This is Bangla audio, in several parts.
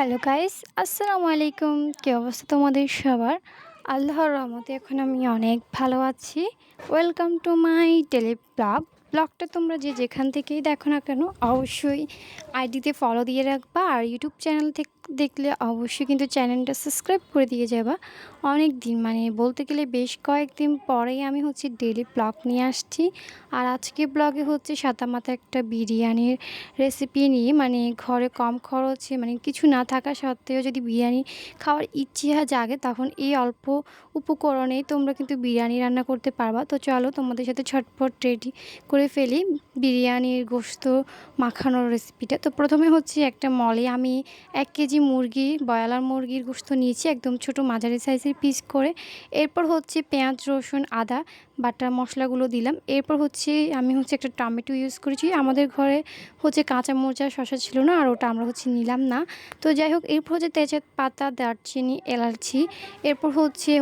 হ্যালো গাইস, আসসালামু আলাইকুম। কী অবস্থা তোমাদের সবার? আল্লাহর রহমতে এখন আমি অনেক ভালো আছি। Welcome to my daily blog. ব্লগটা তোমরা যে যেখান থেকেই দেখো না কেন অবশ্যই আইডিতে ফলো দিয়ে রাখবা, আর ইউটিউব চ্যানেল থেকে দেখলে অবশ্যই কিন্তু চ্যানেলটা সাবস্ক্রাইব করে দিয়ে যাবা। অনেক দিন মানে বলতে গেলে বেশ কয়েকদিন পরেই আমি ডেলি ব্লগ নিয়ে আসছি। আর আজকে ব্লগে সাদামাটা একটা বিরিয়ানির রেসিপি নিয়ে, মানে ঘরে কম খরচে মানে কিছু না থাকা সত্ত্বেও যদি বিরিয়ানি খাওয়ার ইচ্ছে জাগে তখন এই অল্প উপকরণেই তোমরা কিন্তু বিরিয়ানি রান্না করতে পারবা। তো চলো তোমাদের সাথে ঝটপট রেডি করে ফেলি বিরিয়ানির গোশত মাখানোর রেসিপিটা। তো প্রথমে একটা মলে আমি 1 কেজি মুরগি, ব্রয়লার মুরগির গোশত নিয়েছি, একদম ছোট মাঝারি সাইজের পিস করে। এরপর পেঁয়াজ, রসুন, আদা বাটা মশলাগুলো দিলাম। এরপর আমি একটা টমেটো ইউজ করেছি। আমাদের ঘরে কাঁচামরিচ আর শসা ছিল না, আর ওটা আমরা নিলাম না। তো যাই হোক, এরপর তেজপাতা, দারচিনি, এলাচি, এরপর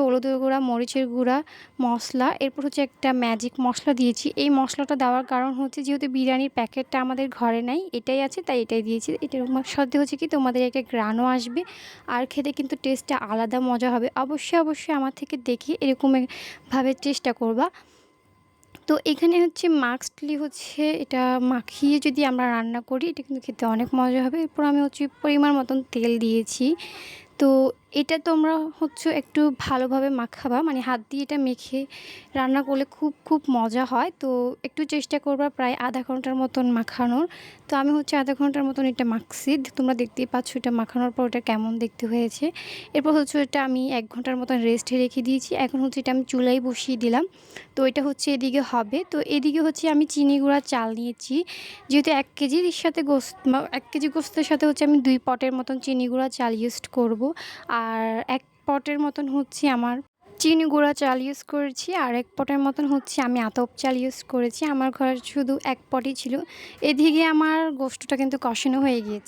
হলুদের গুঁড়া, মরিচের গুঁড়া, মশলা, এরপর একটা ম্যাজিক মশলা দিয়েছি। এই মশলাটা দেওয়ার কারণ যেহেতু বিরিয়ানির প্যাকেটটা আমাদের ঘরে নাই, এটাই আছে তাই এটাই দিয়েছি। এটার সাথে কি তোমাদের একটা গ্রানও আসবে, আর খেতে কিন্তু টেস্টটা আলাদা মজা হবে। অবশ্যই আমার থেকে দেখে এরকম ভাবে চেষ্টা করবা। তো এখানে মাস্টলি এটা মাখিয়ে যদি আমরা রান্না করি, এটা কিন্তু খেতে অনেক মজা হবে। এরপর আমি পরিমাণ মতন তেল দিয়েছি। তো এটা তোমরা একটু ভালোভাবে মাখাবা, মানে হাত দিয়ে এটা মেখে রান্না করলে খুব মজা হয়। তো একটু চেষ্টা করবা প্রায় আধা ঘন্টার মতন মাখানোর। তো আমি আধা ঘন্টার মতন এটা মাখছি। তোমরা দেখতেই পাচ্ছ এটা মাখানোর পর এটা কেমন দেখতে হয়েছে। এরপর এটা আমি 1 ঘন্টার মতন রেস্টে রেখে দিয়েছি। এখন এটা আমি চুলায় বসিয়ে দিলাম। তো এটা এদিকে হবে। তো এদিকে আমি চিনি গুঁড়া চাল নিয়েছি। যেহেতু 1 কেজির সাথে 1 কেজি গোস্তের সাথে আমি 2 পটের মতন চিনি গুঁড়া চাল ইউজ করব। আর 1 পটের মতন আমার চিনি গুঁড়া চাল ইউজ করেছি, আর 1 পটের মতন আমি আতপ চাল ইউজ করেছি। আমার ঘরে শুধু 1 পটই ছিল। এদিকে আমার গোশতটা কিন্তু কষানো হয়ে গিয়েছে।